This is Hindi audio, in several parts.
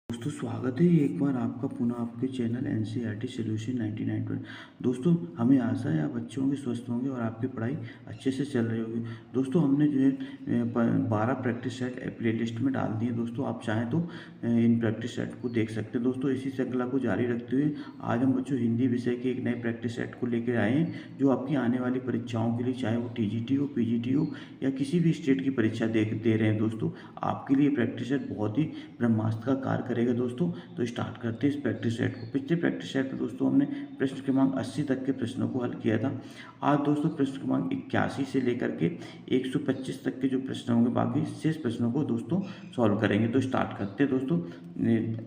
दोस्तों स्वागत है एक बार आपका पुनः आपके चैनल एनसीईआरटी सॉल्यूशन 99 पर। दोस्तों हमें आशा है आप अच्छे होंगे, स्वस्थ होंगे और आपकी पढ़ाई अच्छे से चल रही होगी। दोस्तों हमने जो है 12 प्रैक्टिस सेट प्ले लिस्ट में डाल दिए। दोस्तों आप चाहें तो इन प्रैक्टिस सेट को देख सकते हैं। दोस्तों इसी श्रृंखला को जारी रखते हुए आज हम बच्चों हिंदी विषय के एक नए प्रैक्टिस सेट को लेकर आए हैं, जो आपकी आने वाली परीक्षाओं के लिए, चाहे वो टीजीटी हो, पीजीटी हो या किसी भी स्टेट की परीक्षा दे रहे हैं दोस्तों, आपके लिए प्रैक्टिस सेट बहुत ही ब्रह्मास्त्र का कार्य करेगा दोस्तों। तो स्टार्ट करते हैं इस प्रैक्टिस सेट को। पिछले प्रैक्टिस सेट में दोस्तों हमने प्रश्न क्रमांक 80 तक के प्रश्नों को हल किया था। आज दोस्तों प्रश्न क्रमांक 81 से लेकर के 125 तक के जो प्रश्न होंगे, बाकी शेष प्रश्नों को दोस्तों सॉल्व करेंगे। तो स्टार्ट करते हैं दोस्तों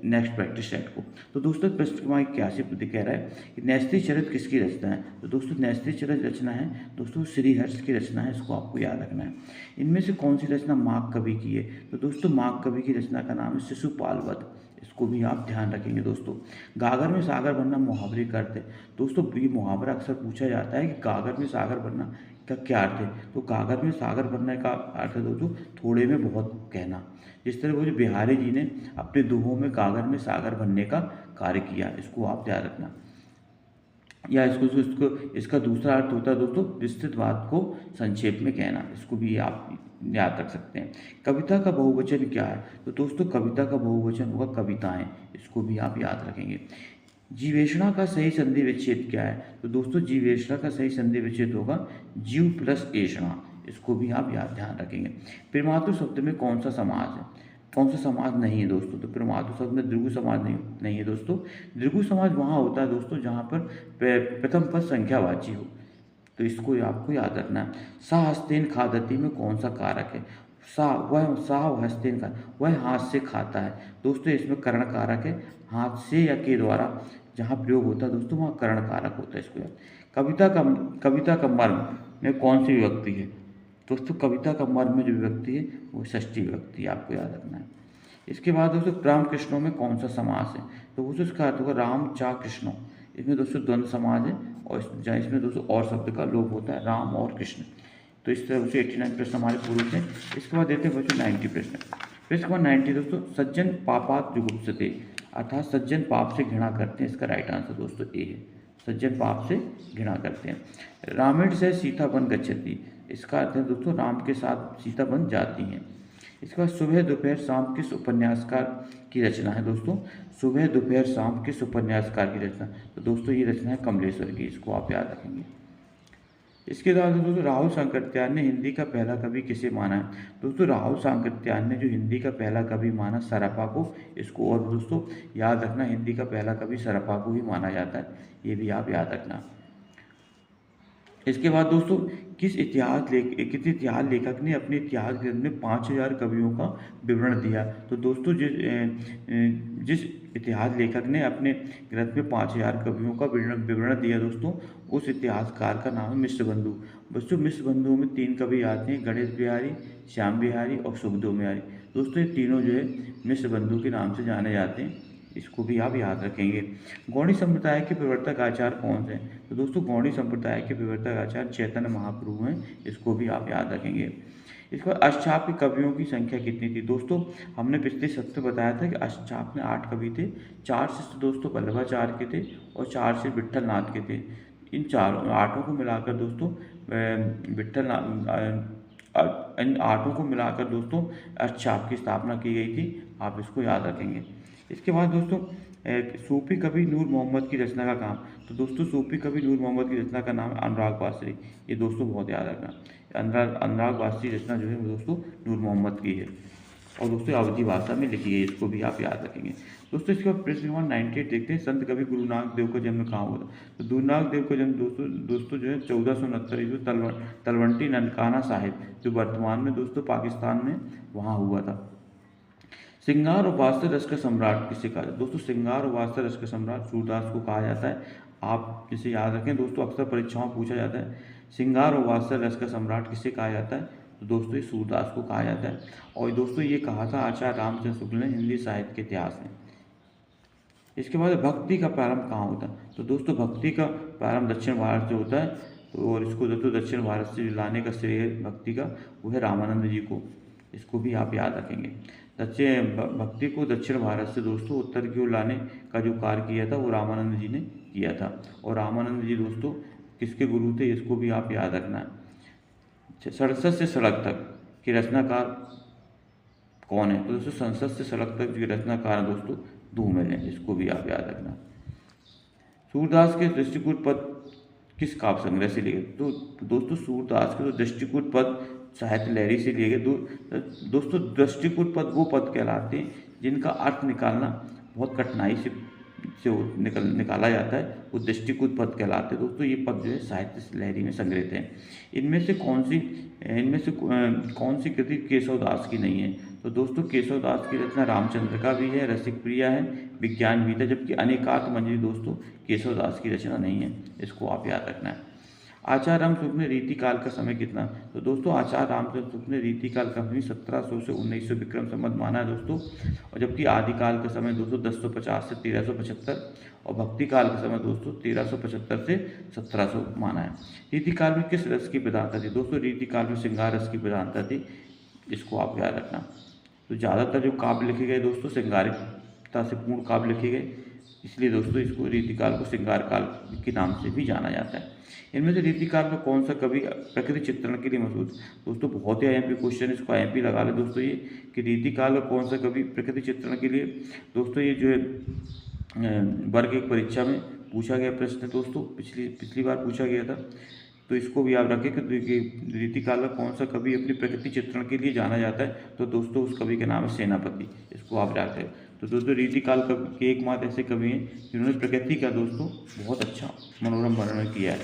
नेक्स्ट प्रैक्टिस सेट को। तो दोस्तों प्रश्न क्रमांक 81 कह रहा है कि न्यस्ती चरित किसकी रचना है। तो दोस्तों न्यस्ती चरित रचना है दोस्तों श्रीहर्ष की रचना है, इसको आपको याद रखना है। इनमें से कौन सी रचना माघ कवि की है। तो दोस्तों माघ कवि की रचना का नाम है शिशुपाल वध, इसको भी आप ध्यान रखेंगे दोस्तों। गागर में सागर बनना मुहावरे का अर्थ है। दोस्तों ये मुहावरा अक्सर पूछा जाता है कि गागर में सागर बनना का क्या अर्थ है। तो गागर में सागर बनने का अर्थ है दोस्तों थोड़े में बहुत कहना। जिस तरह वो जो बिहारी जी ने अपने दोहों में गागर में सागर बनने का कार्य किया, इसको आप ध्यान रखना। या इसका दूसरा अर्थ होता है दोस्तों विस्तृत बात को संक्षेप में कहना, इसको भी आप याद रख सकते हैं। कविता का बहुवचन क्या है। तो दोस्तों कविता का बहुवचन होगा कविताएं, इसको भी आप याद रखेंगे। जीवेषणा का सही संधि विच्छेद क्या है। तो दोस्तों जीवेषणा का सही संधि विच्छेद होगा जीव प्लस एषणा, इसको भी आप याद ध्यान रखेंगे। प्रमातृ शब्द में कौन सा समाज है, कौन सा समाज नहीं है दोस्तों। तो प्रमातृ शब्द में दृगु समाज नहीं है दोस्तों। दृगु समाज वहाँ होता है दोस्तों जहाँ पर प्रथम पद संख्यावाची हो, तो इसको आपको याद रखना है। सा हस्तेन खादती में कौन सा कारक है। सा हस्तेन का वह हाथ से खाता है। दोस्तों इसमें कर्ण कारक है, हाथ से या के द्वारा जहाँ प्रयोग होता है दोस्तों वहाँ कर्ण कारक होता है, इसको याद। कविता का मर्म में कौन सी विभक्ति है। दोस्तों कविता का मर्म में जो विभक्ति है वो षष्ठी विभक्ति है, आपको याद रखना है। इसके बाद दोस्तों राम कृष्णों में कौन सा समास है। तो वो उसका अर्थ होगा राम चा कृष्णों, इसमें दोस्तों द्वंद्व समाज है और इसमें दोस्तों और शब्द का लोप होता है, राम और कृष्ण। तो इस तरह से 89 प्रश्न हमारे पूरे थे। इसके बाद देते हैं बच्चों 90 प्रश्न। प्रश्न नंबर 90 दोस्तों सज्जन पापात जुगुप्सते, अर्थात सज्जन पाप से घृणा करते हैं। इसका राइट आंसर दोस्तों ए है, सज्जन पाप से घृणा करते हैं। रामेण से सीता बन गच्छति, इसका अर्थ है दोस्तों राम के साथ सीता बन जाती हैं। इसके बाद सुबह दोपहर शाम किस उपन्यासकार की रचना है। दोस्तों सुबह दोपहर शाम किस उपन्यासकार की रचना। तो दोस्तों ये रचना है कमलेश्वर की, इसको आप याद रखेंगे। इसके बाद दोस्तों राहुल सांकृत्यायन ने हिंदी का पहला कवि किसे माना है। दोस्तों राहुल सांकृत्यायन ने जो हिंदी का पहला कवि माना सरपा को, इसको और दोस्तों याद रखना हिंदी का पहला कवि सरपा को ही माना जाता है, ये भी आप याद रखना। इसके बाद दोस्तों किस इतिहास लेखक ने अपने इतिहास ग्रंथ में 5000 कवियों का विवरण दिया। तो दोस्तों जिस इतिहास लेखक ने अपने ग्रंथ में 5000 कवियों का विवरण दिया दोस्तों, उस इतिहासकार का नाम है मिश्र बंधु। दोस्तों मिश्र बंधुओं में 3 कवि आते हैं, गणेश बिहारी, श्याम बिहारी और सुखदेव बिहारी। दोस्तों ये तीनों जो है मिश्र बंधु के नाम से जाने जाते हैं, इसको भी आप याद रखेंगे। गौड़ी संप्रदाय के प्रवर्तक आचार्य कौन से हैं। तो दोस्तों गौड़ी संप्रदाय के प्रवर्तक आचार्य चैतन्य महाप्रभु हैं, इसको भी आप याद रखेंगे। इसके बाद अष्टचाप के कवियों की संख्या कितनी थी। दोस्तों हमने पिछले सत्र बताया था कि अष्टचाप में 8 कवि थे। 4 शिष्य दोस्तों वल्लभाचार्य के थे और 4 शिष्य विट्ठल नाथ के थे। इन 8 को मिलाकर दोस्तों इन 8 को मिलाकर दोस्तों अष्टचाप की स्थापना की गई थी, आप इसको याद रखेंगे। इसके बाद दोस्तों सूफी कवि नूर मोहम्मद की रचना का काम। तो दोस्तों सूफी कवि नूर मोहम्मद की रचना का नाम है अनुराग बासरी, ये दोस्तों बहुत याद रखना। अनुराग बासरी रचना जो है वो दोस्तों नूर मोहम्मद की है और दोस्तों अवधी भाषा में लिखी है, इसको भी आप याद रखेंगे। दोस्तों इसके बाद प्रश्न नंबर 98 देखते हैं संत कवि गुरु नानक देव का जन्म कहाँ हुआ था। तो गुरु नानक देव का जन्म दोस्तों जो है 1469 ईस्वी तलवंडी ननकाना साहिब, जो वर्तमान में दोस्तों पाकिस्तान में वहाँ हुआ था। श्रृंगार और वात्सल्य रस का सम्राट किसे कहा जाता है। दोस्तों श्रृंगार और वात्सल्य रस का सम्राट सूरदास को कहा जाता है, आप इसे याद रखें दोस्तों, अक्सर परीक्षाओं में पूछा जाता है श्रृंगार और वात्सल्य रस का सम्राट किसे कहा जाता है। तो दोस्तों ये सूरदास को कहा जाता है और दोस्तों ये कहा था आचार्य रामचंद्र शुक्ल ने हिंदी साहित्य के इतिहास में। इसके बाद भक्ति का प्रारंभ कहाँ होता है। तो दोस्तों भक्ति का प्रारंभ दक्षिण भारत से होता है, तो और इसको दोस्तों दक्षिण भारत से लाने का श्रेय भक्ति का वो है रामानंद जी को, इसको भी आप याद रखेंगे। भक्ति को दक्षिण भारत से दोस्तों उत्तर की ओर लाने का जो कार्य किया था वो रामानंद जी ने किया था। और रामानंद जी दोस्तों किसके गुरु थे, इसको भी आप याद रखना। संसद से सड़क तक की रचनाकार कौन है, तो दोस्तों संसद से सड़क तक की रचनाकार दोस्तों धूमिल है, इसको भी आप याद रखना। सूरदास के दृष्टिकूट पद किस काव्य संग्रह से लिए गए, तो दोस्तों सूरदास के जो दृष्टिकूट पद साहित्य लहरी से लिए गए। दोस्तों दृष्टिकूट पद वो पद कहलाते हैं जिनका अर्थ निकालना बहुत कठिनाई से निकाला जाता है, वो दृष्टिकूट पद कहलाते हैं। दोस्तों ये पद जो है साहित्य लहरी में संग्रहित हैं। इनमें से कौन सी कृति केशवदास की नहीं है, तो दोस्तों केशवदास की रचना रामचंद्र का भी है, रसिक प्रिया है, विज्ञान गीता, जबकि अनेकार्थ मंजरी दोस्तों केशवदास की रचना नहीं है, इसको आप याद रखना है। आचार्य रामचंद्र ने रीतिकाल का समय कितना, तो दोस्तों आचार्य रामचंद्र ने रीतिकाल का समय 1700 से 1900 विक्रम संवत माना है दोस्तों, और जबकि आदिकाल का समय दोस्तों 1050 से 1375 और भक्ति काल का समय दोस्तों 1375 से 1700 माना है। रीतिकाल में किस रस की प्रधानता थी, दोस्तों रीतिकाल में श्रृंगार रस की प्रधानता थी, इसको आप याद रखना। तो ज़्यादातर जो काव्य लिखे गए दोस्तों श्रृंगारिकता से पूर्ण काव्य लिखे गए, इसलिए दोस्तों इसको रीतिकाल को श्रृंगार काल के नाम से भी जाना जाता है। इनमें से रीतिकाल में कौन सा कवि प्रकृति चित्रण के लिए मशहूर, दोस्तों बहुत ही आईएमपी क्वेश्चन, इसको आईएमपी लगा ले दोस्तों ये कि रीतिकाल में कौन सा कवि प्रकृति चित्रण के लिए, दोस्तों ये जो है वर्ग एक परीक्षा में पूछा गया प्रश्न है दोस्तों, पिछली बार पूछा गया था, तो इसको भी आप रखें कि रीतिकाल में कौन सा कवि अपनी प्रकृति चित्रण के लिए जाना जाता है, तो दोस्तों उस कवि का नाम है सेनापति, इसको आप याद रखें। तो दोस्तों रीतिकाल के एकमात्र ऐसे कवि हैं जिन्होंने प्रकृति का दोस्तों बहुत अच्छा मनोरम वर्णन किया है।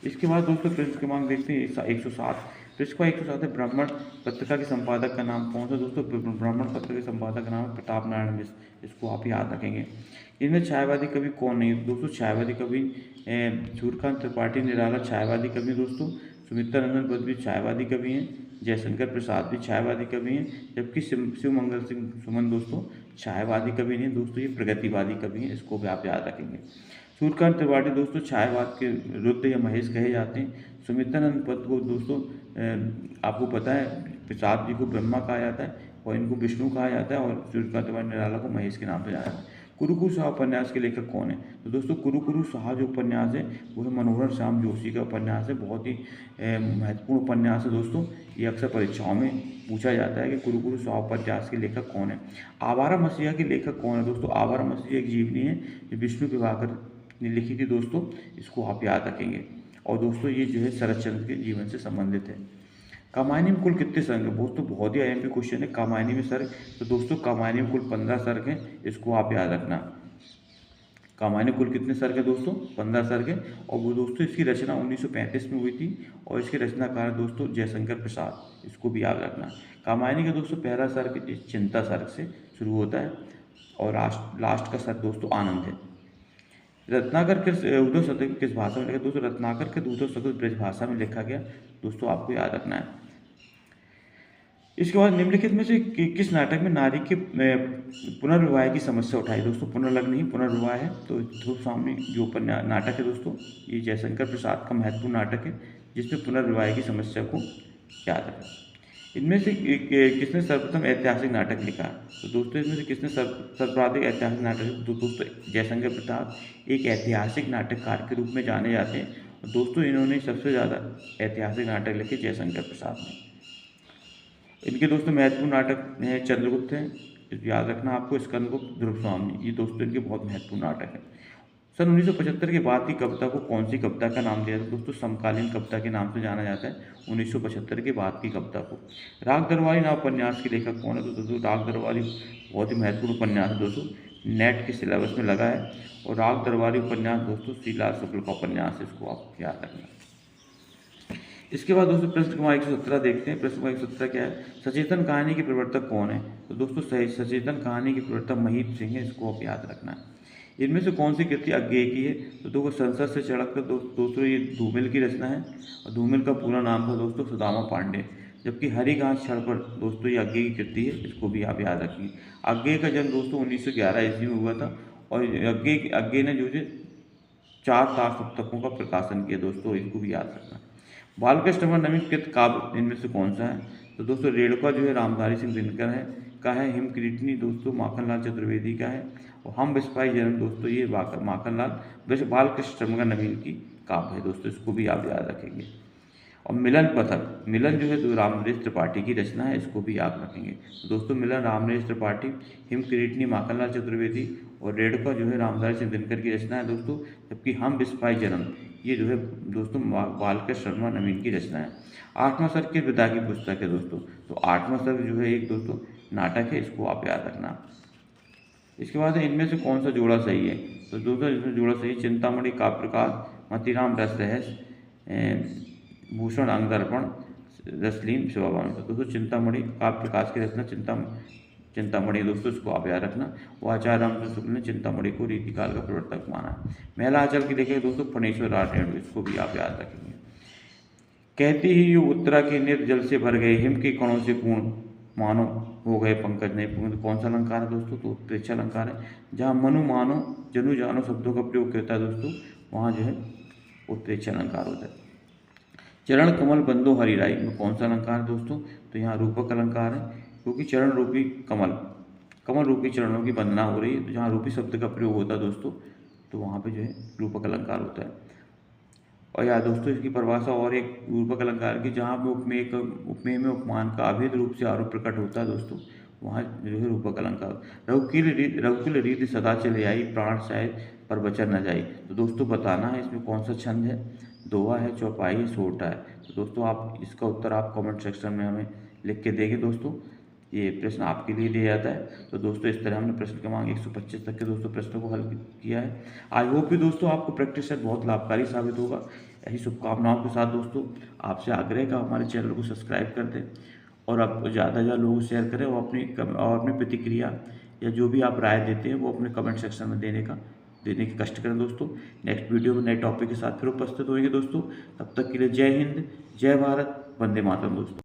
इसके बाद दोस्तों प्रश्न क्रमांक देखते हैं 107। प्रश्न का 107 है ब्राह्मण पत्रिका के संपादक का नाम कौन सा, दोस्तों ब्राह्मण पत्रिका के संपादक का नाम है प्रताप नारायण मिश्र, इसको आप याद रखेंगे। इनमें छायावादी कवि कौन नहीं है, दोस्तों छायावादी कवि सूर्यकांत त्रिपाठी निराला छायावादी कवि दोस्तों, सुमित्रा नंदन पद भी छायावादी कवि हैं, जयशंकर प्रसाद भी छायावादी कवि हैं, जबकि शिव मंगल सिंह सुमन दोस्तों छायावादी कवि नहीं दोस्तों, ये प्रगतिवादी कवि हैं, इसको भी आप याद रखेंगे। सूर्यकांत त्रिपाठी दोस्तों छायावाद के रुद्र या महेश कहे जाते हैं। सुमित्रानंद पद को दोस्तों आपको पता है प्रसाद जी को ब्रह्मा कहा जाता है और इनको विष्णु कहा जाता है, और सूर्यकांत त्रिपाठी निराला को महेश के नाम से जाना जाता है। कुरुकुरु साहा उपन्यास के लेखक कौन है, तो दोस्तों कुरुकुरु साहा जो उपन्यास है वो है मनोहर श्याम जोशी का उपन्यास है, बहुत ही महत्वपूर्ण उपन्यास है दोस्तों, ये अक्सर परीक्षाओं में पूछा जाता है कि कुरुकुरु साहा उपन्यास के लेखक कौन है। आवारा मसीहा के लेखक कौन है, दोस्तों आवारा मसीहा एक जीवनी है जो विष्णु प्रभाकर ने लिखी थी दोस्तों, इसको आप याद रखेंगे। और दोस्तों ये जो है शरतचंद्र के जीवन से संबंधित है। कामायनी में कुल कितने सर्ग हैं, दोस्तों बहुत ही आईएमपी क्वेश्चन है कामायनी में सर्ग, तो दोस्तों कामायनी में कुल 15 सर्ग हैं, इसको आप याद रखना। कामायनी कुल कितने सर्ग हैं दोस्तों, 15 सर्ग हैं, और वो दोस्तों इसकी रचना 1935 में हुई थी, और इसके रचनाकार दोस्तों जयशंकर प्रसाद, इसको भी याद रखना। कामायनी का दोस्तों पहला सर्ग चिंता सर्ग से शुरू होता है, और लास्ट का सर्ग दोस्तों आनंद है। रत्नाकर के उद्धव शतक किस भाषा में लिखा, दोस्तों रत्नाकर के उद्धव शतक ब्रज भाषा में लिखा गया, दोस्तों आपको याद रखना है। इसके बाद निम्नलिखित में से किस नाटक में नारी के पुनर्विवाह की समस्या उठाई, दोस्तों पुनर्लग्न नहीं पुनर्विवाह है, तो ध्रुव स्वामी जो नाटक है दोस्तों, ये जयशंकर प्रसाद का महत्वपूर्ण नाटक है जिसमें पुनर्विवाह की समस्या को याद रखें। इनमें से किसने सर्वप्रथम ऐतिहासिक नाटक लिखा, तो दोस्तों इसमें से किसने सर्वाधिक ऐतिहासिक नाटक, तो दोस्तों जयशंकर प्रसाद एक ऐतिहासिक नाटककार के रूप में जाने जाते हैं, और दोस्तों इन्होंने सबसे ज़्यादा ऐतिहासिक नाटक लिखे जयशंकर प्रसाद ने। इनके दोस्तों महत्वपूर्ण नाटक हैं चंद्रगुप्त हैं, याद रखना आपको, स्कंदगुप्त, ध्रुव स्वामी, ये दोस्तों इनके बहुत महत्वपूर्ण नाटक हैं। सन 1975 के बाद की कविता को कौन सी कविता का नाम दिया जाता है, दोस्तों समकालीन कविता के नाम से जाना जाता है 1975 के बाद की कविता को। राग दरबारी नाम उपन्यास के लेखक कौन है, तो दोस्तों राग दरबारी बहुत ही महत्वपूर्ण उपन्यास है दोस्तों, नेट के सिलेबस में लगा है, और राग दरबारी उपन्यास दोस्तों श्रीलाल शुक्ल का उपन्यास है, इसको आप याद रखना। इसके बाद दोस्तों प्रश्न क्रमांक 117 देखते हैं। प्रश्न क्रमांक 117 क्या है, सचेतन कहानी के प्रवर्तक कौन है, तो दोस्तों सचेतन कहानी के प्रवर्तक महीप सिंह है, इसको आप याद रखना है। इनमें से कौन सी कृति अज्ञेय की है, तो देखो संसद से चढ़क कर दोस्तों ये धूमिल की रचना है, और धूमिल का पूरा नाम था दोस्तों सुदामा पांडे, जबकि हरी घास छड़ पर दोस्तों ये अज्ञेय की कृति है, इसको भी आप याद रखिए। अज्ञेय का जन्म दोस्तों 1911 ईस्वी में हुआ था, और अज्ञेय ने जो 4 तार सप्तकों का प्रकाशन किया दोस्तों, इसको भी याद रखना। बालकृष्ण वर्मा नवीनकृत काव्य इनमें से कौन सा है, तो दोस्तों रेणुका जो है रामधारी सिंह दिनकर है, का है, हिम किरीटनी दोस्तों माखनलाल चतुर्वेदी का है, और हम बिस्पाई जन्म दोस्तों ये माखनलाल बालकृष्ण शर्मा नवीन की काव्य है दोस्तों, इसको भी आप याद रखेंगे। और मिलन पथक, मिलन जो है तो रामनरेश त्रिपाठी की रचना है, इसको भी याद रखेंगे। दोस्तों मिलन रामनरेश त्रिपाठी, हिम किरीटनी माखनलाल चतुर्वेदी और रेणुका जो है रामधारी सिंह दिनकर की रचना है दोस्तों। जबकि हम बिस्पाई जन्म ये जो है दोस्तों बालकृष्ण शर्मा नवीन की रचना है। आठवां सर्ग की विदा की पुस्तक है दोस्तों, तो आठवां सर्ग जो है एक दोस्तों नाटक है, इसको आप याद रखना। इसके बाद इनमें से कौन सा जोड़ा सही है, तो दोस्तों इसमें जोड़ा सही है चिंतामणि काव्य प्रकाश, मतीराम रस रहस्य, भूषण अंग दर्पण, रसलीन शिवाभानु। तो दोस्तों चिंतामणि काव्य प्रकाश की रचना चिंतामणि दोस्तों, इसको आप याद रखना। वो आचार्य रामचंद्र शुक्ल ने चिंतामणि को रीतिकाल का प्रवर्तक माना है। महिला आंचल की देखें दोस्तों फणेश्वर राठ रेणु, इसको भी आप याद रखेंगे। कहती ही यू उत्तरा के नेत्र जल से भर गए, हिम के कणों से पूर्ण मानो हो गए पंकज नहीं पूर्ण। तो कौन सा अलंकार है दोस्तों, तो उत्प्रेक्षा अलंकार है। जहाँ मनु मानो जनु जानो शब्दों का प्रयोग करता है दोस्तों, वहाँ जो है उत्प्रेक्षा अलंकार होता है। चरण कमल बंदो हरिराई में कौन सा अलंकार है दोस्तों, तो यहाँ रूपक अलंकार है, क्योंकि चरण रूपी कमल रूपी चरणों की वंदना हो रही है, तो जहाँ रूपी शब्द का प्रयोग होता है दोस्तों, तो वहाँ पे जो है रूपक अलंकार होता है। और या दोस्तों इसकी परिभाषा और एक रूपक अलंकार की, जहाँ पे उपमेय में उपमान का अभेद रूप से आरोप प्रकट होता है दोस्तों, वहाँ जो है रूपक अलंकार। रघुकुल रीति सदा चले आई, प्राण शायद पर बचन न जाई। तो दोस्तों बताना है इसमें कौन सा छंद है, दोहा है, चौपाई है, सोटा है। तो दोस्तों आप इसका उत्तर आप कमेंट सेक्शन में हमें लिख के देंगे दोस्तों, ये प्रश्न आपके लिए दिया जाता है। तो दोस्तों इस तरह हमने प्रश्न क्रमांक 125 तक के दोस्तों प्रश्नों को हल किया है। आई होप कि दोस्तों आपको प्रैक्टिस सेट बहुत लाभकारी साबित होगा। ऐसी शुभकामनाओं के साथ दोस्तों आपसे आग्रह का हमारे चैनल को सब्सक्राइब कर दें, और आप ज़्यादा से ज़्यादा लोगों को शेयर करें, और अपनी प्रतिक्रिया या जो भी आप राय देते हैं वो अपने कमेंट सेक्शन में देने की कष्ट करें दोस्तों। नेक्स्ट वीडियो में नए टॉपिक के साथ फिर उपस्थित होंगे दोस्तों। तब तक के लिए जय हिंद, जय भारत, वंदे मातरम दोस्तों।